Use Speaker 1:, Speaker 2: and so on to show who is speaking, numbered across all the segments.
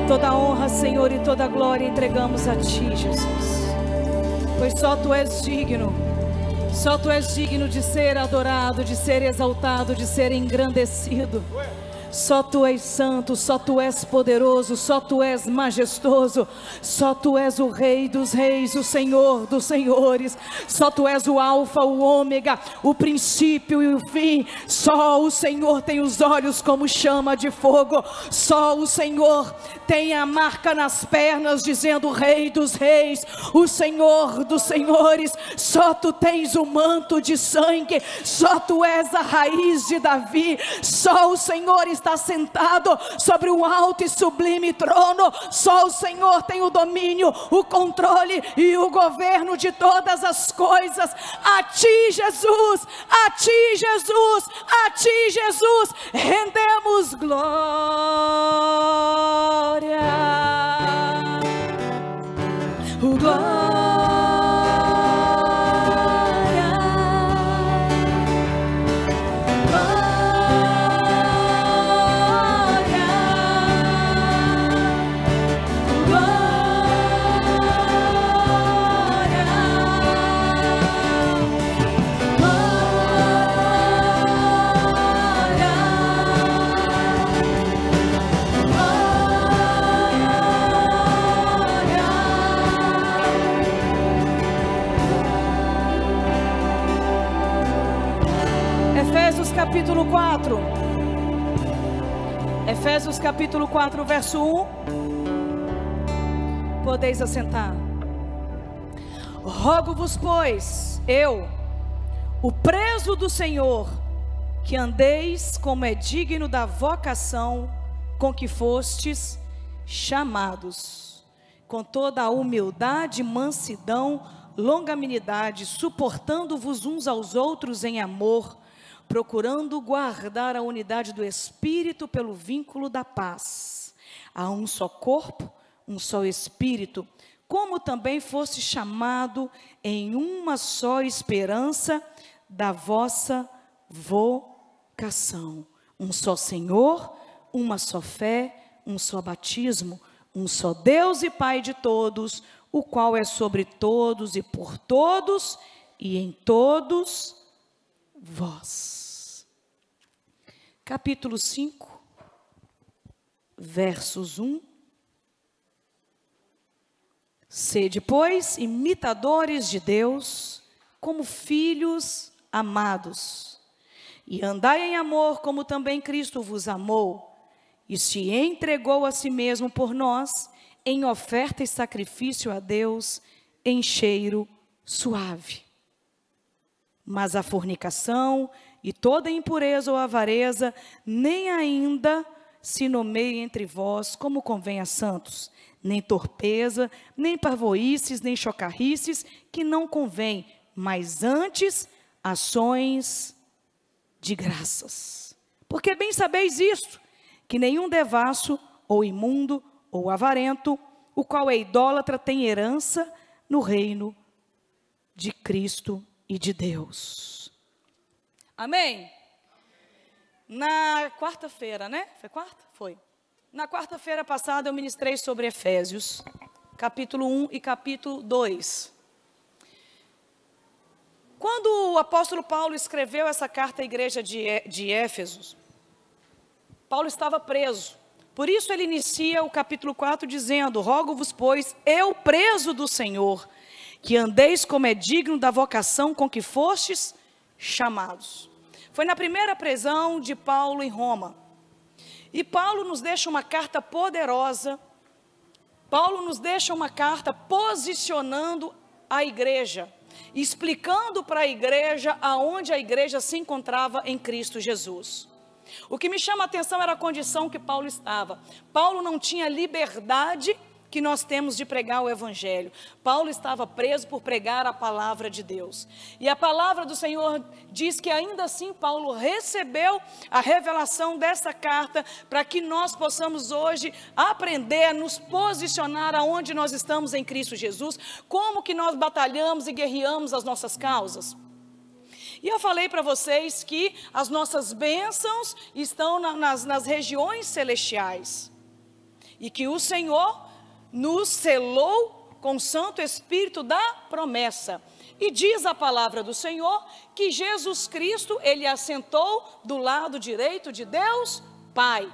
Speaker 1: Toda a honra, Senhor, e toda a glória entregamos a Ti, Jesus. Pois só Tu és digno. Só Tu és digno de ser adorado, de ser exaltado, de ser engrandecido. Só Tu és santo, só Tu és poderoso, só Tu és majestoso, só Tu és o Rei dos reis, o Senhor dos senhores, só Tu és o alfa, o ômega, o princípio e o fim. Só o Senhor tem os olhos como chama de fogo, só o Senhor tem a marca nas pernas dizendo Rei dos reis, o Senhor dos senhores. Só Tu tens o manto de sangue, só Tu és a raiz de Davi, só o Senhor está sentado sobre um alto e sublime trono. Só o Senhor tem o domínio, o controle e o governo de todas as coisas. A Ti, Jesus, a Ti, Jesus, a Ti, Jesus, rendemos glória. Glória. Capítulo 4, Efésios capítulo 4, verso 1, podeis assentar. Rogo-vos, pois, eu, o preso do Senhor, que andeis como é digno da vocação com que fostes chamados, com toda a humildade, mansidão, longanimidade, suportando-vos uns aos outros em amor, procurando guardar a unidade do Espírito pelo vínculo da paz. Há um só corpo, um só Espírito, como também foste chamado em uma só esperança da vossa vocação. Um só Senhor, uma só fé, um só batismo, um só Deus e Pai de todos, o qual é sobre todos e por todos e em todos vós. Capítulo 5, versos 1. Sede, pois, imitadores de Deus, como filhos amados, e andai em amor, como também Cristo vos amou, e se entregou a si mesmo por nós, em oferta e sacrifício a Deus, em cheiro suave. Mas a fornicação e toda impureza ou avareza, nem ainda se nomeie entre vós como convém a santos, nem torpeza, nem parvoíces, nem chocarrices, que não convém, mas antes ações de graças. Porque bem sabeis isto, que nenhum devasso, ou imundo, ou avarento, o qual é idólatra, tem herança no reino de Cristo e de Deus. Amém? Na quarta-feira, né? Foi quarta? Foi. Na quarta-feira passada eu ministrei sobre Efésios, capítulo 1 e capítulo 2. Quando o apóstolo Paulo escreveu essa carta à igreja de Éfeso, Paulo estava preso. Por isso ele inicia o capítulo 4 dizendo: rogo-vos, pois, eu preso do Senhor, que andeis como é digno da vocação com que fostes chamados. Foi na primeira prisão de Paulo em Roma. E Paulo nos deixa uma carta poderosa. Paulo nos deixa uma carta posicionando a igreja, explicando para a igreja aonde a igreja se encontrava em Cristo Jesus. O que me chama a atenção era a condição que Paulo estava. Paulo não tinha liberdade que nós temos de pregar o evangelho. Paulo estava preso por pregar a palavra de Deus. E a palavra do Senhor diz que ainda assim Paulo recebeu a revelação dessa carta para que nós possamos hoje aprender a nos posicionar aonde nós estamos em Cristo Jesus, como que nós batalhamos e guerreamos as nossas causas. E eu falei para vocês que as nossas bênçãos estão nas regiões celestiais. e que o Senhor nos selou com o Santo Espírito da promessa. E diz a palavra do Senhor que Jesus Cristo, ele assentou do lado direito de Deus Pai.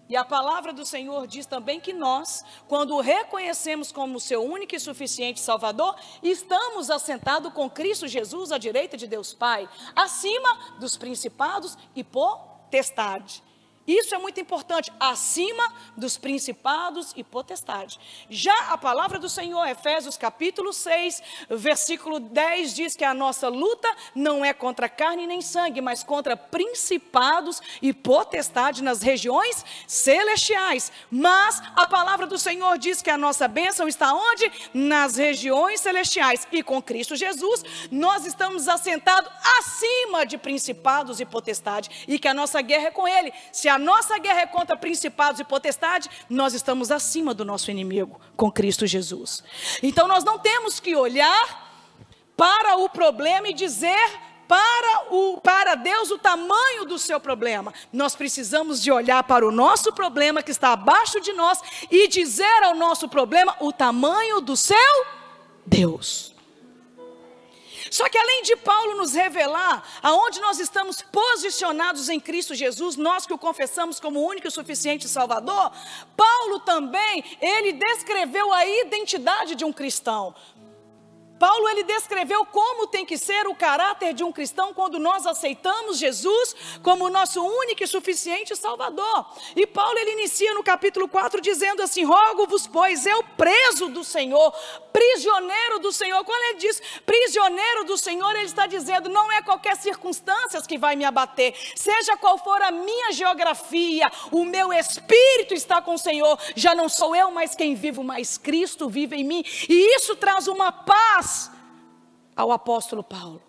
Speaker 1: E a palavra do Senhor diz também que nós, quando o reconhecemos como seu único e suficiente Salvador, estamos assentados com Cristo Jesus à direita de Deus Pai, acima dos principados e potestades. Isso é muito importante, acima dos principados e potestades. Já a palavra do Senhor, Efésios capítulo 6, versículo 10, diz que a nossa luta não é contra carne nem sangue, mas contra principados e potestades nas regiões celestiais. Mas a palavra do Senhor diz que a nossa bênção está onde? Nas regiões celestiais. E com Cristo Jesus, nós estamos assentados acima de principados e potestades. E que a nossa guerra é com Ele. Se a nossa guerra é contra principados e potestades, nós estamos acima do nosso inimigo, com Cristo Jesus. Então nós não temos que olhar para o problema e dizer para Deus o tamanho do seu problema. Nós precisamos de olhar para o nosso problema que está abaixo de nós e dizer ao nosso problema o tamanho do seu Deus. Só que além de Paulo nos revelar aonde nós estamos posicionados em Cristo Jesus, nós que o confessamos como o único e suficiente Salvador, Paulo também, ele descreveu a identidade de um cristão. Paulo, ele descreveu como tem que ser o caráter de um cristão quando nós aceitamos Jesus como o nosso único e suficiente Salvador. E Paulo, ele inicia no capítulo 4 dizendo assim: rogo-vos, pois, eu preso do Senhor, prisioneiro do Senhor. Quando ele diz prisioneiro do Senhor, ele está dizendo, não é qualquer circunstância que vai me abater, seja qual for a minha geografia, o meu espírito está com o Senhor, já não sou eu mais quem vivo, mas Cristo vive em mim. E isso traz uma paz ao apóstolo Paulo.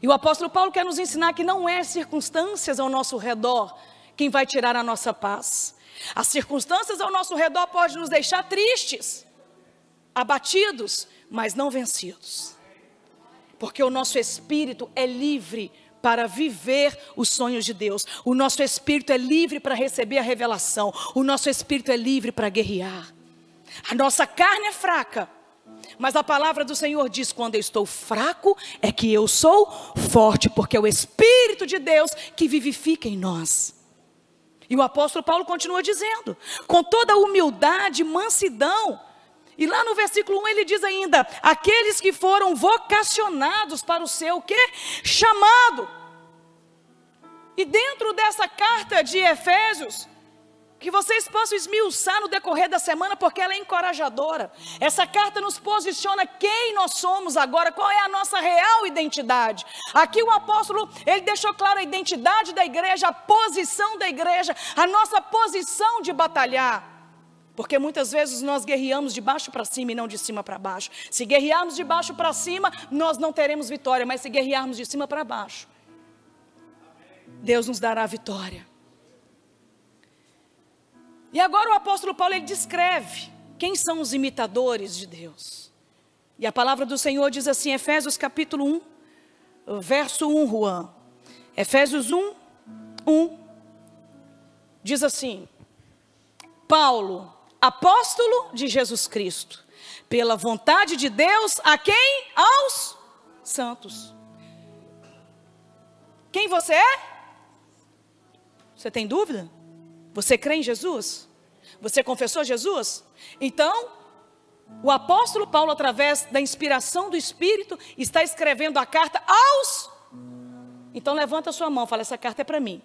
Speaker 1: E o apóstolo Paulo quer nos ensinar que não é circunstâncias ao nosso redor quem vai tirar a nossa paz. As circunstâncias ao nosso redor podem nos deixar tristes, abatidos, mas não vencidos. Porque o nosso espírito é livre para viver os sonhos de Deus. O nosso espírito é livre para receber a revelação. O nosso espírito é livre para guerrear. A nossa carne é fraca, mas a palavra do Senhor diz, quando eu estou fraco, é que eu sou forte, porque é o Espírito de Deus que vivifica em nós. E o apóstolo Paulo continua dizendo, com toda humildade e mansidão. E lá no versículo 1 ele diz ainda, aqueles que foram vocacionados para o seu quê? Chamado. E dentro dessa carta de Efésios, que vocês possam esmiuçar no decorrer da semana, porque ela é encorajadora. Essa carta nos posiciona quem nós somos agora, qual é a nossa real identidade. Aqui o apóstolo, ele deixou claro a identidade da igreja, a posição da igreja, a nossa posição de batalhar. Porque muitas vezes nós guerreamos de baixo para cima e não de cima para baixo. Se guerrearmos de baixo para cima, nós não teremos vitória, mas se guerrearmos de cima para baixo, Deus nos dará a vitória. E agora o apóstolo Paulo, ele descreve quem são os imitadores de Deus. E a palavra do Senhor diz assim, Efésios capítulo 1, verso 1, Juan. Efésios 1, 1, diz assim, Paulo, apóstolo de Jesus Cristo, pela vontade de Deus, a quem? Aos santos. Quem você é? Você tem dúvida? Você crê em Jesus? Você confessou Jesus? Então, o apóstolo Paulo, através da inspiração do Espírito, está escrevendo a carta aos... Então levanta a sua mão, fala, essa carta é para mim.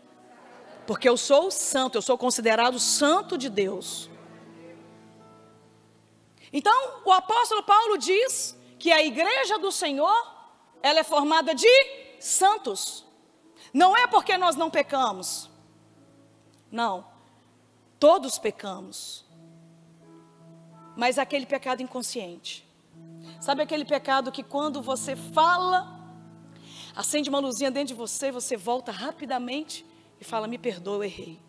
Speaker 1: Porque eu sou santo, eu sou considerado santo de Deus. Então, o apóstolo Paulo diz que a igreja do Senhor, ela é formada de santos. Não é porque nós não pecamos. Não. Todos pecamos, mas aquele pecado inconsciente. Sabe aquele pecado que quando você fala, acende uma luzinha dentro de você, você volta rapidamente e fala, me perdoa, eu errei.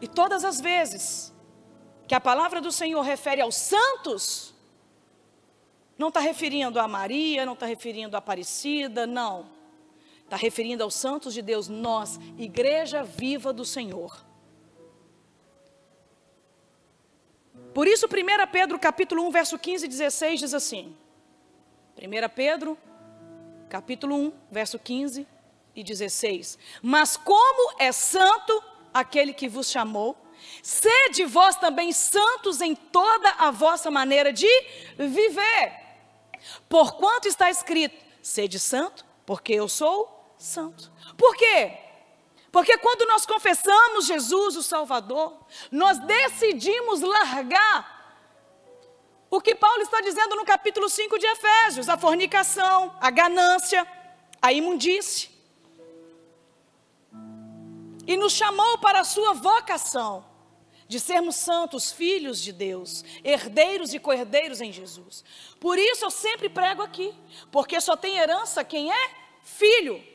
Speaker 1: E todas as vezes que a palavra do Senhor refere aos santos, não está referindo a Maria, não está referindo a Aparecida, não. está referindo aos santos de Deus, nós, igreja viva do Senhor. Por isso 1 Pedro capítulo 1, verso 15 e 16 diz assim, 1 Pedro capítulo 1, verso 15 e 16, mas como é santo aquele que vos chamou, sede vós também santos em toda a vossa maneira de viver, porquanto está escrito, sede santo, porque eu sou santo. Por quê? Porque quando nós confessamos Jesus o Salvador, nós decidimos largar o que Paulo está dizendo no capítulo 5 de Efésios, a fornicação, a ganância, a imundície. E nos chamou para a sua vocação, de sermos santos, filhos de Deus, herdeiros e co-herdeiros em Jesus. Por isso eu sempre prego aqui, porque só tem herança quem é filho.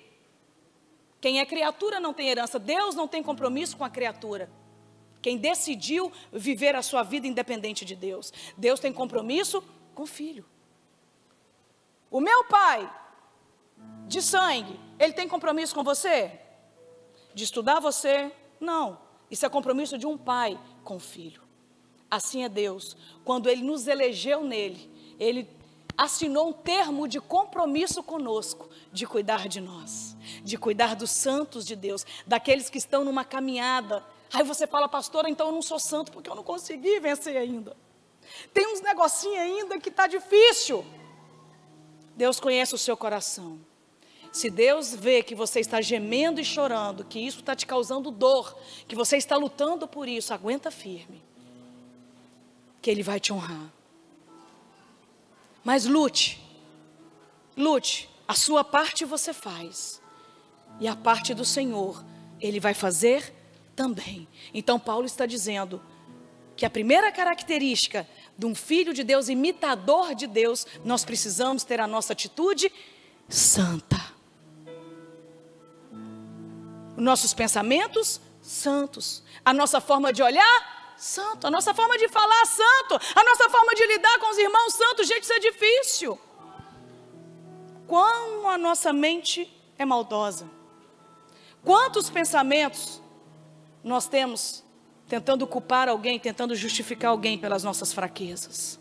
Speaker 1: Quem é criatura não tem herança. Deus não tem compromisso com a criatura. Quem decidiu viver a sua vida independente de Deus. Deus tem compromisso com o filho. O meu pai, de sangue, ele tem compromisso com você? De estudar você? Não. Isso é compromisso de um pai com o filho. Assim é Deus. Quando Ele nos elegeu nele, Ele assinou um termo de compromisso conosco, de cuidar de nós, de cuidar dos santos de Deus, daqueles que estão numa caminhada. Aí você fala, pastora, então eu não sou santo porque eu não consegui vencer ainda. Tem uns negocinhos ainda que está difícil. Deus conhece o seu coração. Se Deus vê que você está gemendo e chorando, que isso está te causando dor, que você está lutando por isso, aguenta firme, que Ele vai te honrar. Mas lute, a sua parte você faz, e a parte do Senhor, Ele vai fazer também. Então Paulo está dizendo que a primeira característica de um filho de Deus, imitador de Deus, nós precisamos ter a nossa atitude santa. Nossos pensamentos, santos. A nossa forma de olhar, santo. A nossa forma de falar, santo. A nossa forma de lidar com os irmãos, santo. Gente, isso é difícil. Como a nossa mente é maldosa. Quantos pensamentos nós temos tentando culpar alguém, tentando justificar alguém pelas nossas fraquezas.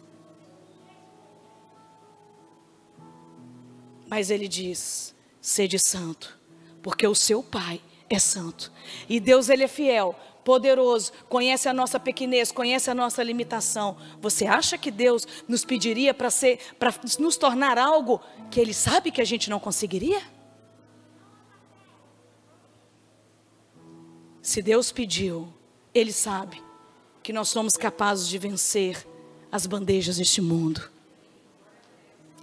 Speaker 1: Mas Ele diz, sede santo, porque o seu Pai é santo. E Deus, Ele é fiel, poderoso, conhece a nossa pequenez, conhece a nossa limitação. Você acha que Deus nos pediria para nos tornar algo que Ele sabe que a gente não conseguiria? Se Deus pediu, Ele sabe que nós somos capazes de vencer as bandejas deste mundo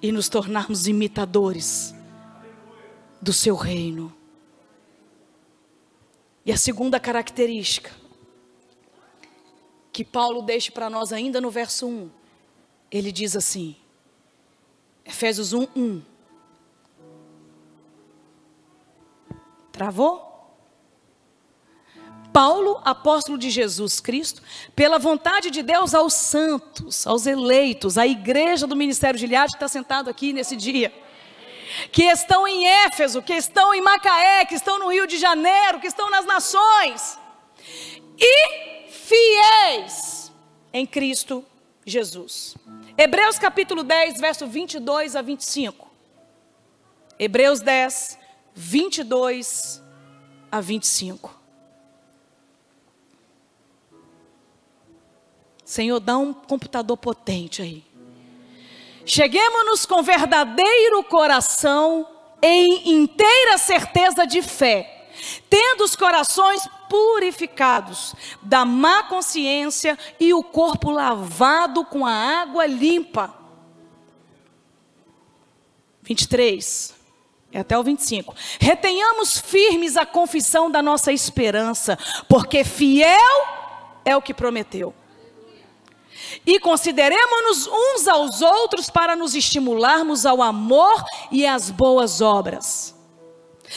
Speaker 1: e nos tornarmos imitadores do seu reino. E a segunda característica que Paulo deixa para nós ainda no verso 1, ele diz assim, Efésios 1:1. Travou? Paulo, apóstolo de Jesus Cristo, pela vontade de Deus aos santos, aos eleitos, à igreja do Ministério de Gileade que está sentado aqui nesse dia, que estão em Éfeso, que estão em Macaé, que estão no Rio de Janeiro, que estão nas nações, e fiéis em Cristo Jesus. Hebreus capítulo 10, verso 22 a 25. Hebreus 10, 22 a 25. Senhor, dá um computador potente aí. Cheguemos-nos com verdadeiro coração em inteira certeza de fé, tendo os corações purificados da má consciência e o corpo lavado com a água limpa. 23, até o 25. Retenhamos firmes a confissão da nossa esperança, porque fiel é o que prometeu. E consideremos-nos uns aos outros para nos estimularmos ao amor e às boas obras.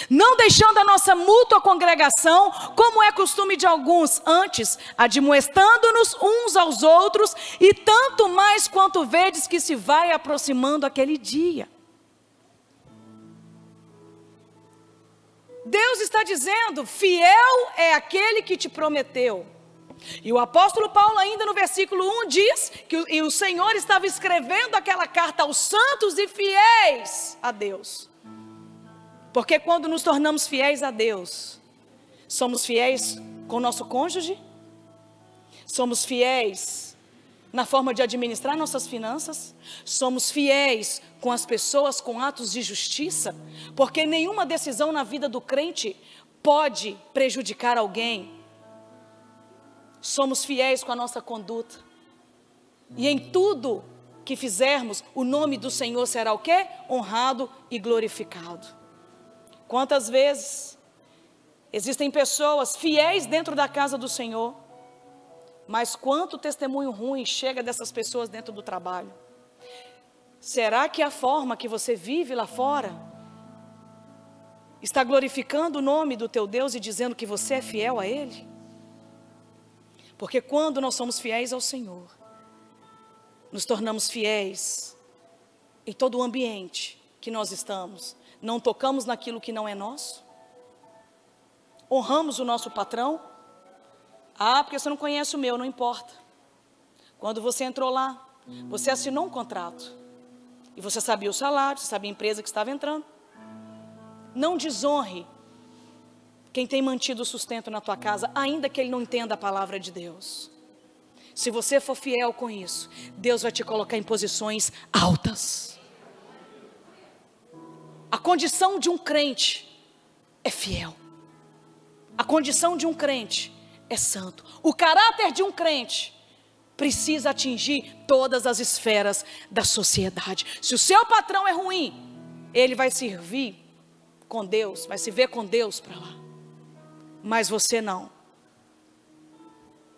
Speaker 1: Não deixando a nossa mútua congregação, como é costume de alguns, antes admoestando-nos uns aos outros, e tanto mais quanto vedes que se vai aproximando aquele dia. Deus está dizendo: fiel é aquele que te prometeu. E o apóstolo Paulo ainda no versículo 1 diz que o Senhor estava escrevendo aquela carta aos santos e fiéis a Deus. Porque quando nos tornamos fiéis a Deus, somos fiéis com o nosso cônjuge, somos fiéis na forma de administrar nossas finanças, somos fiéis com as pessoas, com atos de justiça, porque nenhuma decisão na vida do crente pode prejudicar alguém. Somos fiéis com a nossa conduta, e em tudo que fizermos, o nome do Senhor será o quê? Honrado e glorificado. Quantas vezes existem pessoas fiéis dentro da casa do Senhor, mas quanto testemunho ruim chega dessas pessoas dentro do trabalho? Será que a forma que você vive lá fora está glorificando o nome do teu Deus e dizendo que você é fiel a Ele? Porque quando nós somos fiéis ao Senhor, nos tornamos fiéis em todo o ambiente que nós estamos. Não tocamos naquilo que não é nosso. Honramos o nosso patrão. Ah, porque você não conhece o meu, não importa. Quando você entrou lá, você assinou um contrato. E você sabia o salário, você sabia a empresa que estava entrando. Não desonre quem tem mantido o sustento na tua casa, ainda que ele não entenda a palavra de Deus. Se você for fiel com isso, Deus vai te colocar em posições altas. A condição de um crente é fiel. A condição de um crente é santo. O caráter de um crente precisa atingir todas as esferas da sociedade. Se o seu patrão é ruim, ele vai servir com Deus, vai se ver com Deus para lá. Mas você não.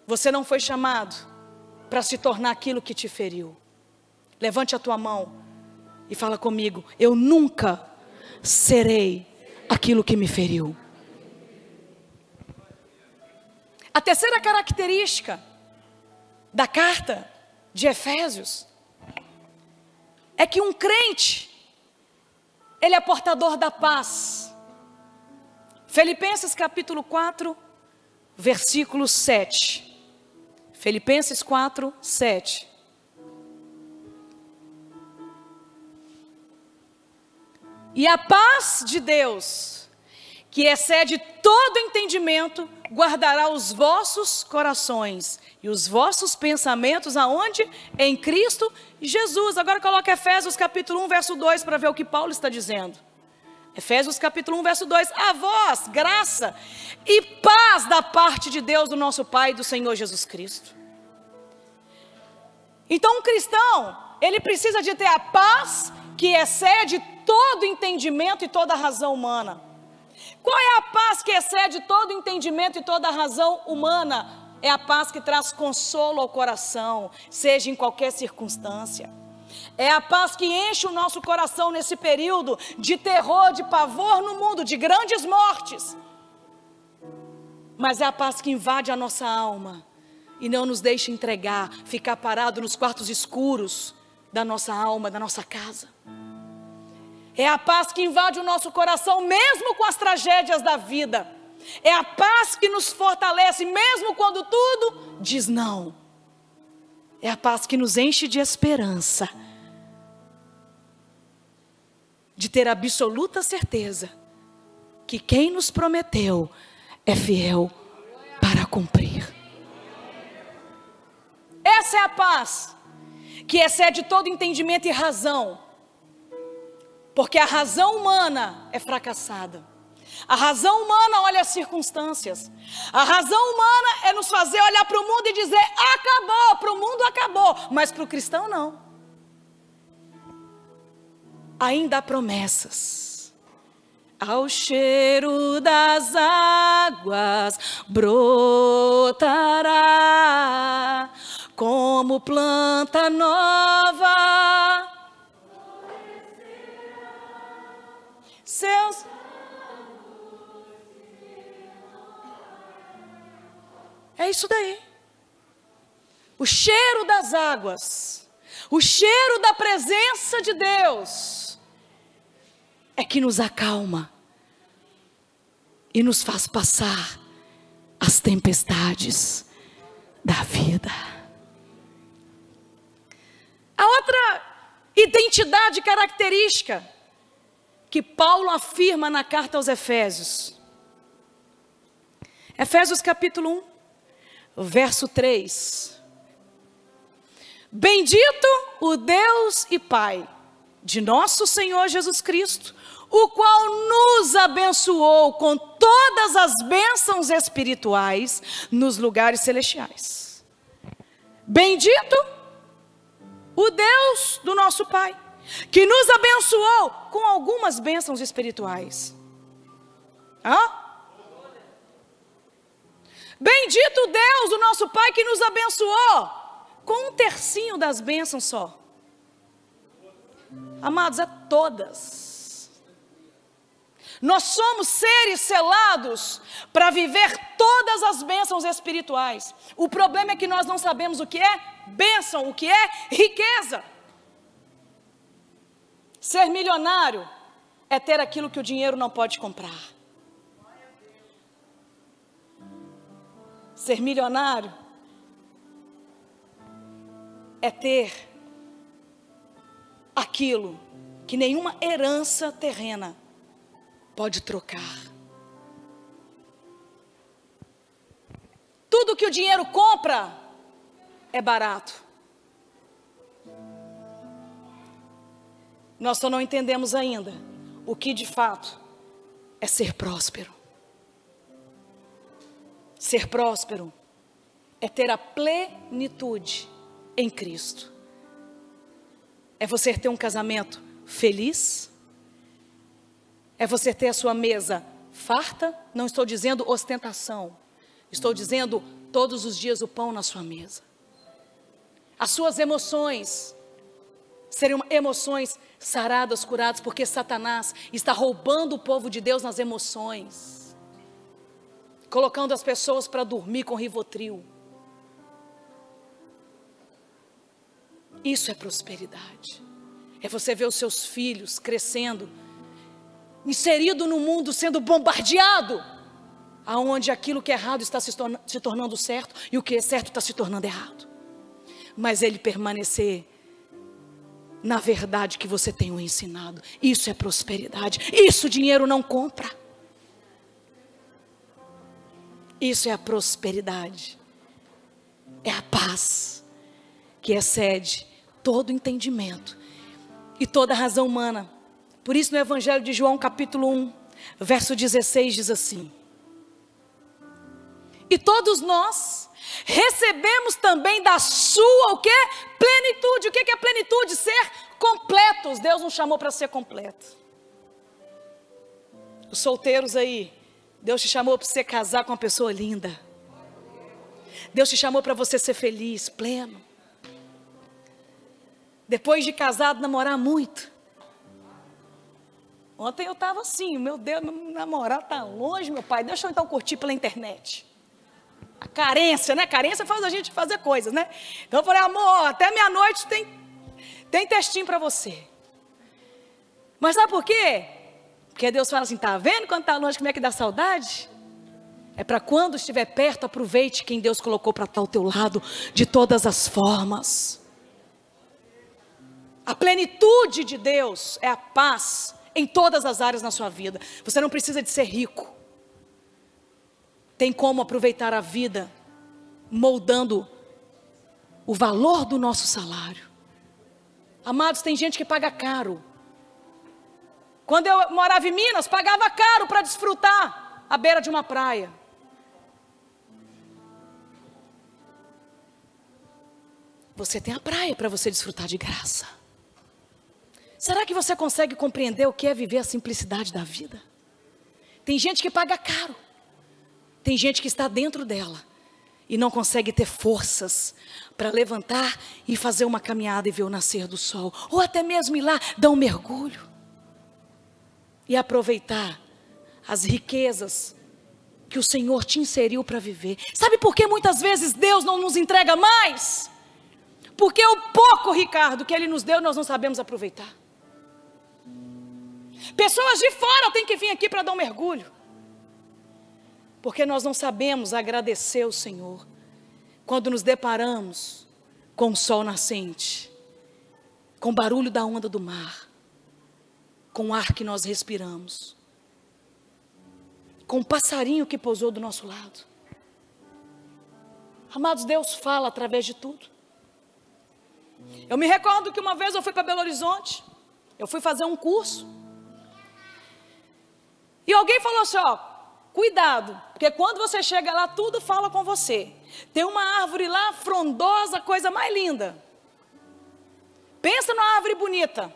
Speaker 1: Você não foi chamado para se tornar aquilo que te feriu. Levante a tua mão e fala comigo: eu nunca serei aquilo que me feriu. A terceira característica da carta de Efésios é que um crente, ele é portador da paz. Filipenses capítulo 4, versículo 7. Filipenses 4, 7. E a paz de Deus, que excede todo entendimento, guardará os vossos corações e os vossos pensamentos aonde? Em Cristo Jesus. Agora coloca Efésios capítulo 1, verso 2 para ver o que Paulo está dizendo. Efésios capítulo 1, verso 2. A vós, graça e paz da parte de Deus, do nosso Pai e do Senhor Jesus Cristo. Então um cristão, ele precisa de ter a paz que excede todo entendimento e toda razão humana. Qual é a paz que excede todo entendimento e toda razão humana? É a paz que traz consolo ao coração, seja em qualquer circunstância. É a paz que enche o nosso coração nesse período de terror, de pavor no mundo, de grandes mortes. Mas é a paz que invade a nossa alma e não nos deixa entregar, ficar parado nos quartos escuros da nossa alma, da nossa casa. É a paz que invade o nosso coração mesmo com as tragédias da vida. É a paz que nos fortalece mesmo quando tudo diz não. É a paz que nos enche de esperança, de ter absoluta certeza que quem nos prometeu é fiel para cumprir. Essa é a paz que excede todo entendimento e razão, porque a razão humana é fracassada. A razão humana olha as circunstâncias. A razão humana é nos fazer olhar para o mundo e dizer: acabou, para o mundo acabou, mas para o cristão não. Ainda há promessas. Ao cheiro das águas brotará como planta nova. Seus é isso daí. O cheiro das águas, o cheiro da presença de Deus é que nos acalma. e nos faz passar as tempestades da vida. A outra identidade característica que Paulo afirma na carta aos Efésios. Efésios capítulo 1, verso 3. Bendito o Deus e Pai de nosso Senhor Jesus Cristo, o qual nos abençoou com todas as bênçãos espirituais nos lugares celestiais. Bendito o Deus do nosso Pai, que nos abençoou com algumas bênçãos espirituais. Bendito o Deus do nosso Pai, que nos abençoou com um tercinho das bênçãos só. Amados, é todas. Nós somos seres selados para viver todas as bênçãos espirituais. O problema é que nós não sabemos o que é bênção, o que é riqueza. Ser milionário é ter aquilo que o dinheiro não pode comprar. Ser milionário é ter aquilo que nenhuma herança terrena pode trocar. Tudo que o dinheiro compra é barato. Nós só não entendemos ainda o que de fato é ser próspero. Ser próspero é ter a plenitude em Cristo. É você ter um casamento feliz. É você ter a sua mesa farta. Não estou dizendo ostentação. Estou dizendo todos os dias o pão na sua mesa. As suas emoções seriam emoções saradas, curadas, porque Satanás está roubando o povo de Deus nas emoções, colocando as pessoas para dormir com Rivotril. Isso é prosperidade. É você ver os seus filhos crescendo, inserido no mundo, sendo bombardeado, aonde aquilo que é errado está se tornando certo e o que é certo está se tornando errado. Mas ele permanecer na verdade que você tem o ensinado. Isso é prosperidade. Isso o dinheiro não compra. Isso é a prosperidade. É a paz que excede todo entendimento e toda razão humana. Por isso no Evangelho de João capítulo 1, verso 16 diz assim: e todos nós recebemos também da sua, o que? Plenitude. O que é plenitude? Ser completos. Deus nos chamou para ser completo. Os solteiros aí, Deus te chamou para você casar com uma pessoa linda. Deus te chamou para você ser feliz, pleno. Depois de casado, namorar muito. Ontem eu estava assim, meu Deus, meu namorado está longe, meu pai, deixa eu então curtir pela internet. A carência, né? Carência faz a gente fazer coisas, né? Então eu falei, amor, até meia-noite tem textinho para você. Mas sabe por quê? Porque Deus fala assim, tá vendo quando está longe como é que dá saudade? É para quando estiver perto, aproveite quem Deus colocou para estar ao teu lado de todas as formas. A plenitude de Deus é a paz em todas as áreas na sua vida. Você não precisa de ser rico. Tem como aproveitar a vida moldando o valor do nosso salário. Amados, tem gente que paga caro. Quando eu morava em Minas, pagava caro para desfrutar à beira de uma praia. Você tem a praia para você desfrutar de graça. Será que você consegue compreender o que é viver a simplicidade da vida? Tem gente que paga caro. Tem gente que está dentro dela e não consegue ter forças para levantar e fazer uma caminhada e ver o nascer do sol. Ou até mesmo ir lá dar um mergulho e aproveitar as riquezas que o Senhor te inseriu para viver. Sabe por que muitas vezes Deus não nos entrega mais? Porque o pouco, Ricardo, que Ele nos deu, nós não sabemos aproveitar. Pessoas de fora têm que vir aqui para dar um mergulho. Porque nós não sabemos agradecer ao Senhor quando nos deparamos com o sol nascente, com o barulho da onda do mar, com o ar que nós respiramos, com o passarinho que pousou do nosso lado. Amados, Deus fala através de tudo. Eu me recordo que uma vez eu fui para Belo Horizonte, eu fui fazer um curso, e alguém falou assim, ó, cuidado, porque quando você chega lá, tudo fala com você. Tem uma árvore lá, frondosa, coisa mais linda. Pensa numa árvore bonita.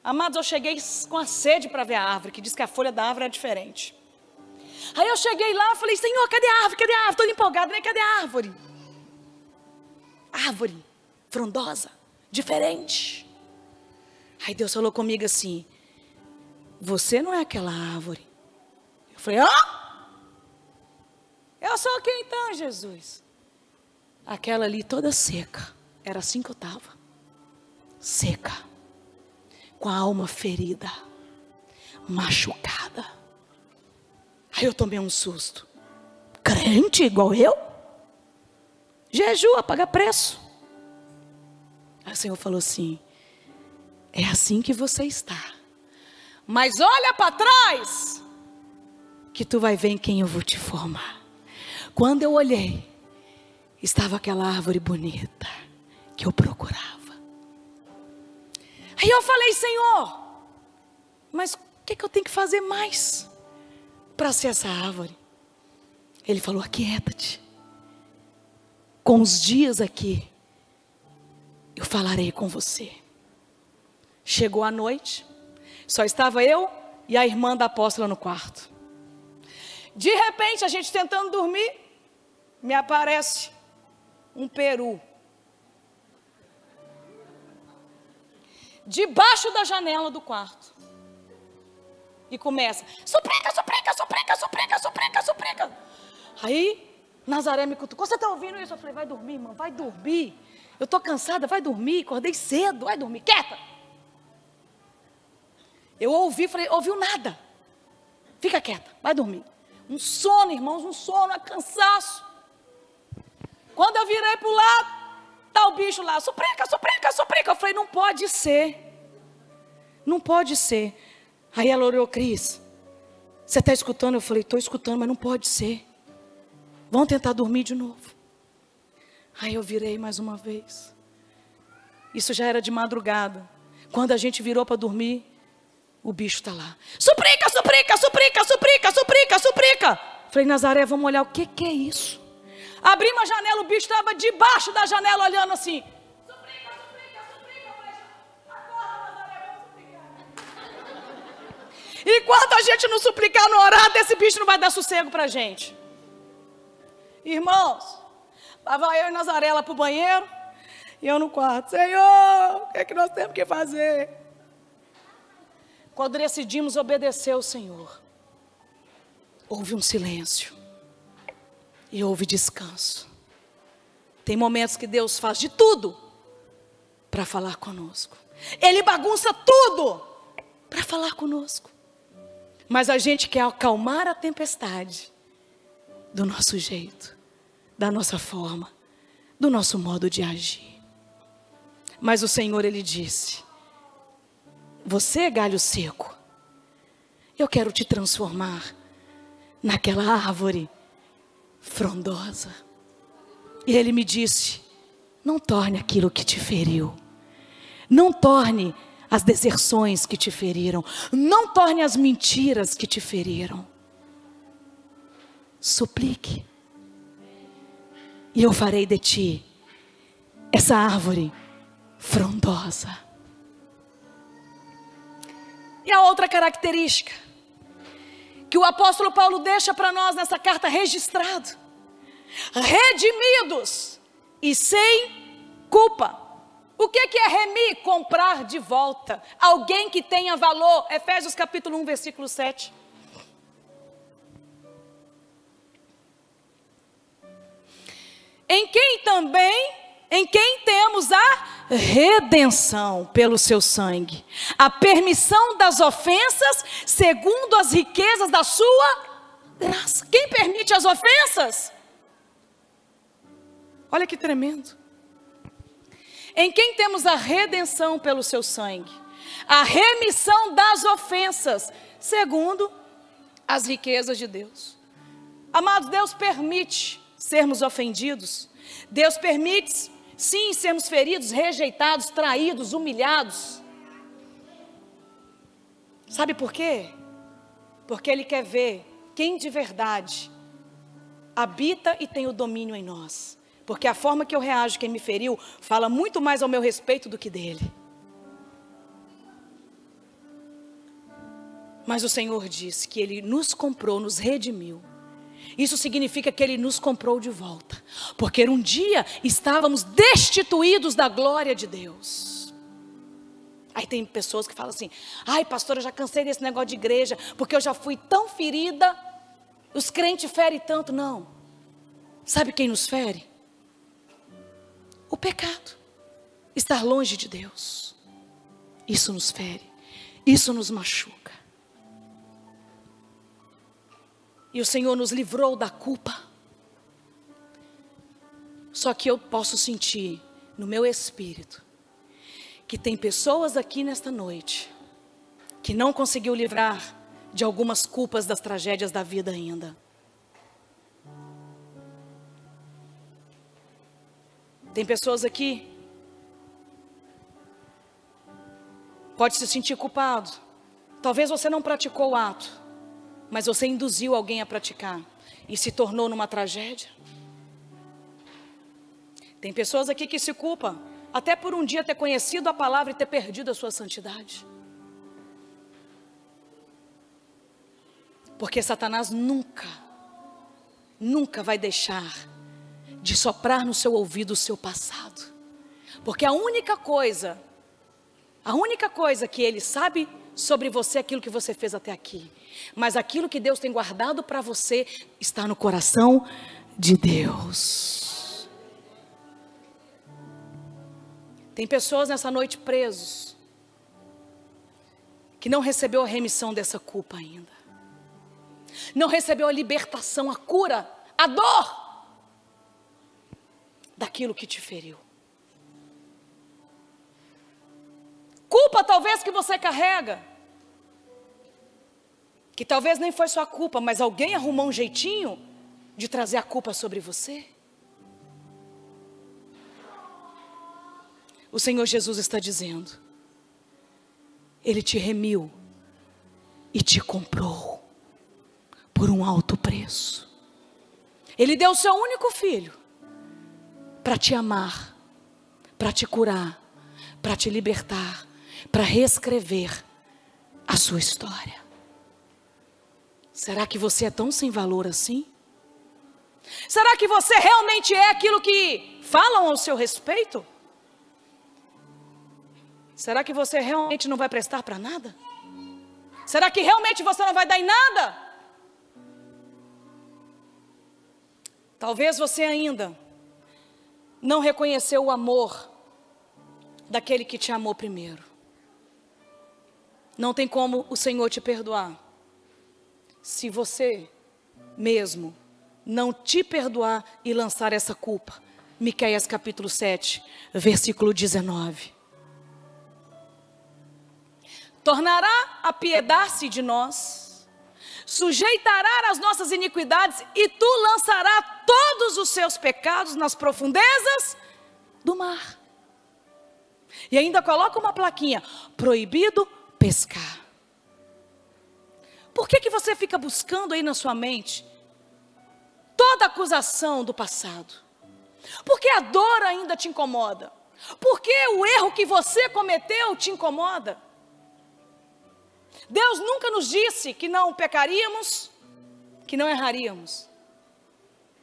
Speaker 1: Amados, eu cheguei com a sede para ver a árvore, que diz que a folha da árvore é diferente. Aí eu cheguei lá e falei, Senhor, cadê a árvore? Cadê a árvore? Estou empolgada, né? Cadê a árvore? Árvore, frondosa, diferente. Aí Deus falou comigo assim, você não é aquela árvore. Eu falei, eu sou quem então, Jesus? Aquela ali toda seca, era assim que eu estava. Seca, com a alma ferida, machucada. Aí eu tomei um susto. Crente igual eu? Jejua, paga preço. Aí o Senhor falou assim, é assim que você está. Mas olha para trás, que tu vai ver em quem eu vou te formar. Quando eu olhei, estava aquela árvore bonita que eu procurava. Aí eu falei, Senhor, mas o que eu tenho que fazer mais para ser essa árvore? Ele falou, aquieta-te. Com os dias aqui, eu falarei com você. Chegou a noite, só estava eu e a irmã da apóstola no quarto. De repente, a gente tentando dormir, me aparece um peru debaixo da janela do quarto. E começa, suplica, suplica, suplica, suplica, suplica, suplica. Aí, Nazaré me cutucou, você está ouvindo isso? Eu falei, vai dormir, irmã, vai dormir. Eu estou cansada, vai dormir, acordei cedo, vai dormir, quieta. Eu ouvi, falei, ouviu nada. Fica quieta, vai dormir. Um sono, irmãos, um sono, um cansaço. Quando eu virei para o lado, está o bicho lá, suplica, suplica, suplica. Eu falei, não pode ser. Não pode ser. Aí ela orou, Cris, você está escutando? Eu falei, estou escutando, mas não pode ser. Vamos tentar dormir de novo. Aí eu virei mais uma vez. Isso já era de madrugada. Quando a gente virou para dormir, o bicho está lá. Suplica, suplica, suplica, suplica, suplica, suplica. Falei, Nazaré, vamos olhar o que é isso. Abri uma janela, o bicho estava debaixo da janela olhando assim. Suplica, suplica, suplica. Falei, acorda, Nazaré, vamos suplicar. Enquanto a gente não suplicar, não orar, esse bicho não vai dar sossego para a gente. Irmãos, estava eu e Nazaré lá para o banheiro, e eu no quarto. Senhor, o que é que nós temos que fazer? Quando decidimos obedecer ao Senhor, houve um silêncio e houve descanso. Tem momentos que Deus faz de tudo para falar conosco. Ele bagunça tudo para falar conosco. Mas a gente quer acalmar a tempestade do nosso jeito, da nossa forma, do nosso modo de agir. Mas o Senhor, Ele disse, você, galho seco, eu quero te transformar naquela árvore frondosa. E Ele me disse, não torne aquilo que te feriu, não torne as deserções que te feriram, não torne as mentiras que te feriram. Suplique, e eu farei de ti essa árvore frondosa. E a outra característica que o apóstolo Paulo deixa para nós nessa carta registrado: redimidos e sem culpa. O que é remir? Comprar de volta alguém que tenha valor. Efésios capítulo 1, versículo 7. Em quem temos a redenção pelo seu sangue, a permissão das ofensas segundo as riquezas da sua graça. Quem permite as ofensas? Olha que tremendo. Em quem temos a redenção pelo seu sangue, a remissão das ofensas, segundo as riquezas de Deus. Amados, Deus permite sermos ofendidos. Deus permite, sim, sermos feridos, rejeitados, traídos, humilhados. Sabe por quê? Porque Ele quer ver quem de verdade habita e tem o domínio em nós. Porque a forma que eu reajo, quem me feriu, fala muito mais ao meu respeito do que dele. Mas o Senhor disse que Ele nos comprou, nos redimiu. Isso significa que Ele nos comprou de volta. Porque um dia estávamos destituídos da glória de Deus. Aí tem pessoas que falam assim: ai, pastor, eu já cansei desse negócio de igreja, porque eu já fui tão ferida, os crentes ferem tanto. Não. Sabe quem nos fere? O pecado. Estar longe de Deus. Isso nos fere. Isso nos machuca. E o Senhor nos livrou da culpa. Só que eu posso sentir no meu espírito que tem pessoas aqui nesta noite que não conseguiu livrar de algumas culpas das tragédias da vida ainda. Tem pessoas aqui, pode se sentir culpado. Talvez você não praticou o ato, mas você induziu alguém a praticar e se tornou numa tragédia. Tem pessoas aqui que se culpam até por um dia ter conhecido a palavra e ter perdido a sua santidade. Porque Satanás nunca vai deixar de soprar no seu ouvido o seu passado. Porque a única coisa que ele sabe sobre você é aquilo que você fez até aqui. Mas aquilo que Deus tem guardado para você está no coração de Deus. Tem pessoas nessa noite presos, que não recebeu a remissão dessa culpa ainda. Não recebeu a libertação, a cura, a dor daquilo que te feriu. Culpa talvez que você carrega, que talvez nem foi sua culpa, mas alguém arrumou um jeitinho de trazer a culpa sobre você. O Senhor Jesus está dizendo: Ele te remiu e te comprou por um alto preço. Ele deu o seu único filho para te amar, para te curar, para te libertar, para reescrever a sua história. Será que você é tão sem valor assim? Será que você realmente é aquilo que falam ao seu respeito? Será que você realmente não vai prestar para nada? Será que realmente você não vai dar em nada? Talvez você ainda não reconheceu o amor daquele que te amou primeiro. Não tem como o Senhor te perdoar se você mesmo não te perdoar e lançar essa culpa. Miqueias capítulo 7, versículo 19. Tornará a piedade de nós, sujeitará as nossas iniquidades, e tu lançarás todos os seus pecados nas profundezas do mar. E ainda coloca uma plaquinha: proibido pescar. Por que você fica buscando aí na sua mente toda acusação do passado? Por que a dor ainda te incomoda? Por que o erro que você cometeu te incomoda? Deus nunca nos disse que não pecaríamos, que não erraríamos.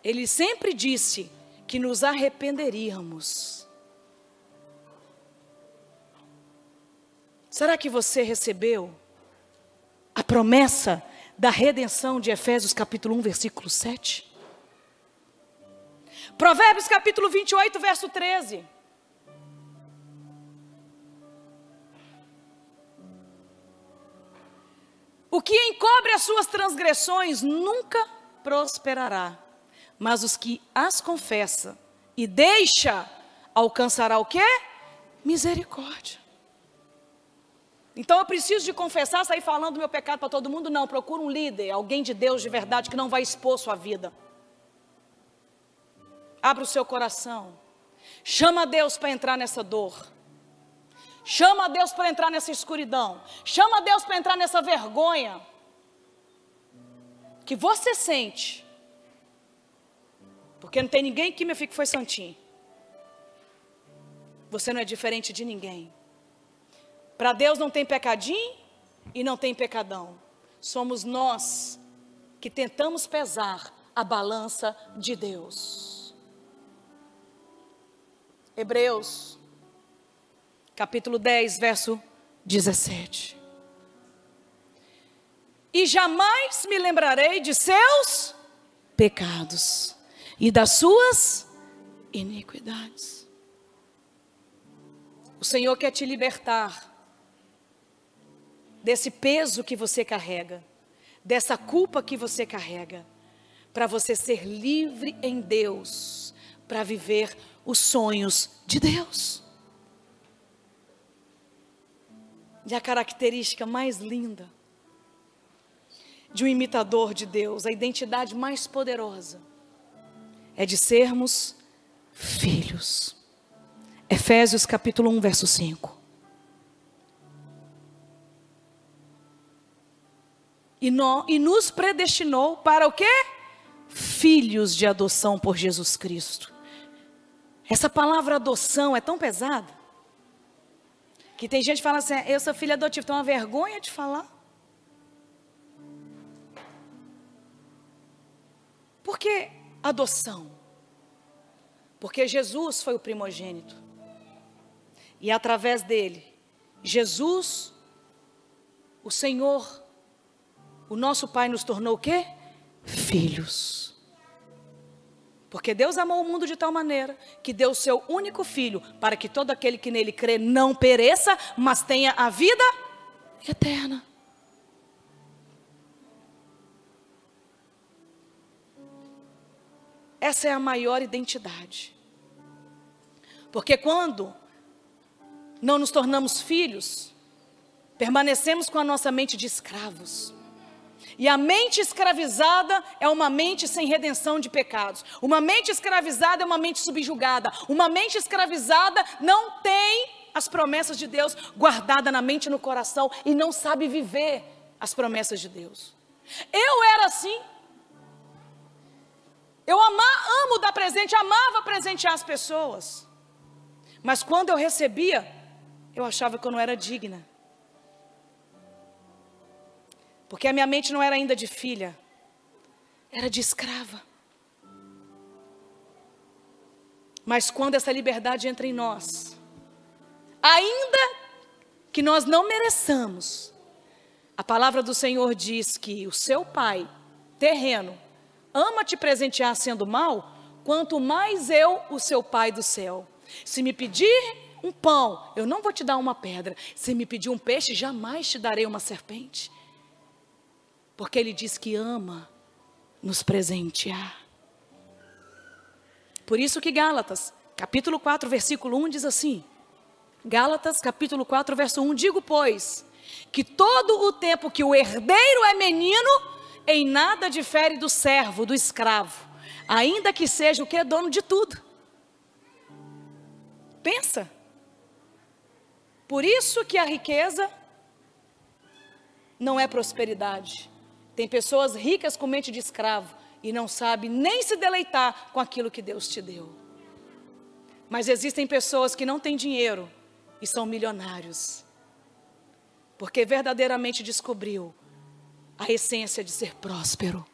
Speaker 1: Ele sempre disse que nos arrependeríamos. Será que você recebeu a promessa da redenção de Efésios capítulo 1, versículo 7? Provérbios capítulo 28, verso 13. O que encobre as suas transgressões nunca prosperará, mas os que as confessa e deixa, alcançará o quê? Misericórdia. Então eu preciso de confessar, sair falando do meu pecado para todo mundo? Não, procura um líder, alguém de Deus de verdade que não vai expor sua vida. Abra o seu coração. Chama a Deus para entrar nessa dor. Chama a Deus para entrar nessa escuridão. Chama a Deus para entrar nessa vergonha que você sente. Porque não tem ninguém aqui, meu filho, que foi santinho. Você não é diferente de ninguém. Para Deus não tem pecadinho e não tem pecadão. Somos nós que tentamos pesar a balança de Deus. Hebreus, capítulo 10, verso 17. E jamais me lembrarei de seus pecados e das suas iniquidades. O Senhor quer te libertar desse peso que você carrega, dessa culpa que você carrega, para você ser livre em Deus, para viver os sonhos de Deus. E a característica mais linda de um imitador de Deus, a identidade mais poderosa, é de sermos filhos. Efésios capítulo 1, verso 5. E nos predestinou para o quê? Filhos de adoção por Jesus Cristo. Essa palavra adoção é tão pesada, que tem gente que fala assim, eu sou filho adotivo, tem uma vergonha de falar. Por que adoção? Porque Jesus foi o primogênito. E através dele, Jesus, o Senhor, o nosso Pai nos tornou o quê? Filhos. Porque Deus amou o mundo de tal maneira que deu o seu único filho para que todo aquele que nele crê não pereça, mas tenha a vida eterna. Essa é a maior identidade. Porque quando não nos tornamos filhos, permanecemos com a nossa mente de escravos. E a mente escravizada é uma mente sem redenção de pecados. Uma mente escravizada é uma mente subjugada. Uma mente escravizada não tem as promessas de Deus guardadas na mente e no coração e não sabe viver as promessas de Deus. Eu era assim. Eu amo dar presente, amava presentear as pessoas. Mas quando eu recebia, eu achava que eu não era digna. Porque a minha mente não era ainda de filha, era de escrava. Mas quando essa liberdade entra em nós, ainda que nós não mereçamos, a palavra do Senhor diz que o seu pai terreno ama te presentear sendo mal, quanto mais eu, o seu pai do céu. Se me pedir um pão, eu não vou te dar uma pedra. Se me pedir um peixe, jamais te darei uma serpente. Porque Ele diz que ama nos presentear. Por isso que Gálatas, capítulo 4, versículo 1 diz assim. Gálatas, capítulo 4, verso 1. Digo, pois, que todo o tempo que o herdeiro é menino, em nada difere do servo, do escravo. Ainda que seja o que é dono de tudo. Pensa. Por isso que a riqueza não é prosperidade. Tem pessoas ricas com mente de escravo e não sabem nem se deleitar com aquilo que Deus te deu. Mas existem pessoas que não têm dinheiro e são milionários. Porque verdadeiramente descobriu a essência de ser próspero.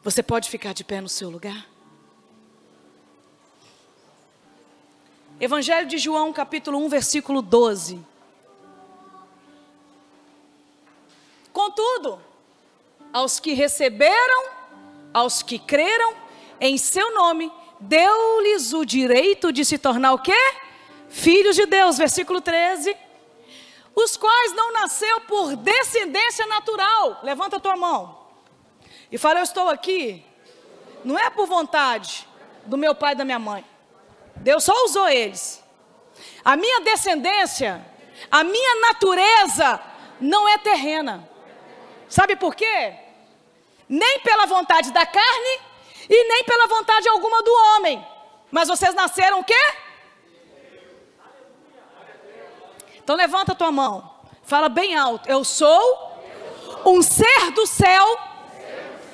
Speaker 1: Você pode ficar de pé no seu lugar? Evangelho de João, capítulo 1, versículo 12. Contudo, aos que receberam, aos que creram em seu nome, deu-lhes o direito de se tornar o quê? Filhos de Deus, versículo 13. os quais não nasceu por descendência natural. Levanta a tua mão e fala: eu estou aqui, não é por vontade do meu pai e da minha mãe. Deus só usou eles. A minha descendência, a minha natureza não é terrena. Sabe por quê? Nem pela vontade da carne e nem pela vontade alguma do homem. Mas vocês nasceram o quê? Então levanta a tua mão, fala bem alto: eu sou um ser do céu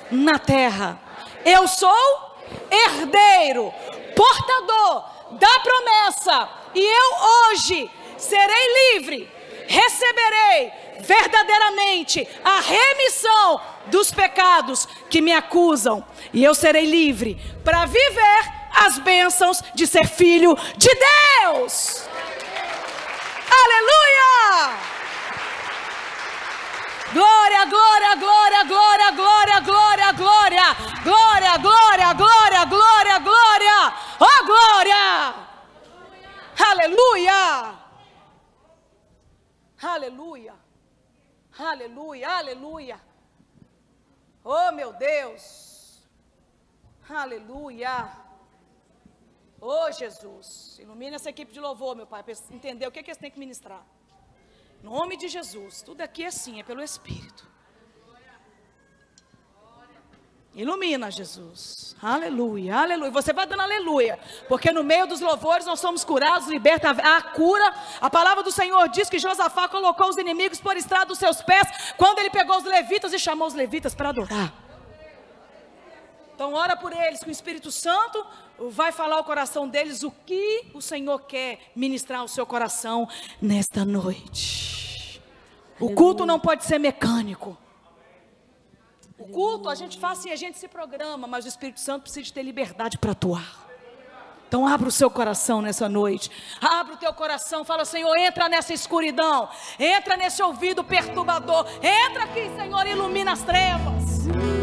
Speaker 1: na terra. Eu sou herdeiro, portador da promessa. E eu hoje serei livre, receberei verdadeiramente a remissão dos pecados que me acusam. E eu serei livre para viver as bênçãos de ser filho de Deus. Aleluia! Glória, glória, glória, glória, glória, glória, glória, glória, glória, glória, glória, glória, oh glória! Aleluia! Aleluia! Aleluia, aleluia! Oh meu Deus! Aleluia! Oh Jesus, ilumina essa equipe de louvor, meu Pai, para entender o que eles têm que ministrar. Em nome de Jesus, tudo aqui é assim, é pelo Espírito. Ilumina, Jesus. Aleluia, aleluia. Você vai dando aleluia, porque no meio dos louvores nós somos curados, liberta a cura. A palavra do Senhor diz que Josafá colocou os inimigos por estrada dos seus pés, quando ele pegou os levitas e chamou os levitas para adorar. Então ora por eles, que o Espírito Santo vai falar ao coração deles o que o Senhor quer ministrar ao seu coração nesta noite. O culto não pode ser mecânico. O culto a gente faz assim, a gente se programa, mas o Espírito Santo precisa ter liberdade para atuar. Então abra o seu coração nessa noite. Abra o teu coração, fala: Senhor, entra nessa escuridão, entra nesse ouvido perturbador, entra aqui, Senhor, ilumina as trevas.